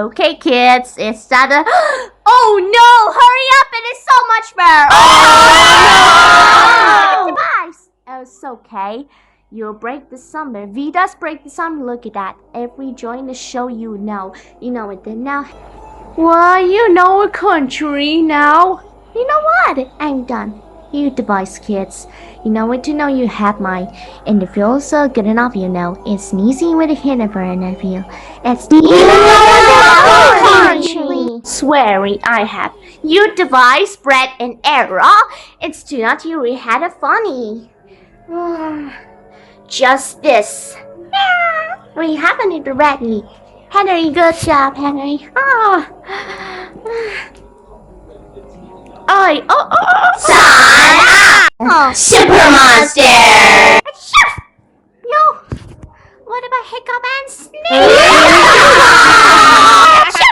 Okay, kids, it's time to... Oh no! Hurry up! It is so much better! Oh no! Device! Oh, it's okay. You'll break the summer. V does break the summer. Look at that. Every joint the show you know. You know it then now. Well, you know a country now. You know what? I'm done. You device kids. You know what to know you have mine. And it feels so good enough, you know. It's sneezing with a hint of an interview. It's the country. Swearing I have. You device bred an error. It's too not you we had a funny. Just this. We happen to be ready. Henry, good job, Henry. Super Monster! Yo! What about Hiccup and Sneeze?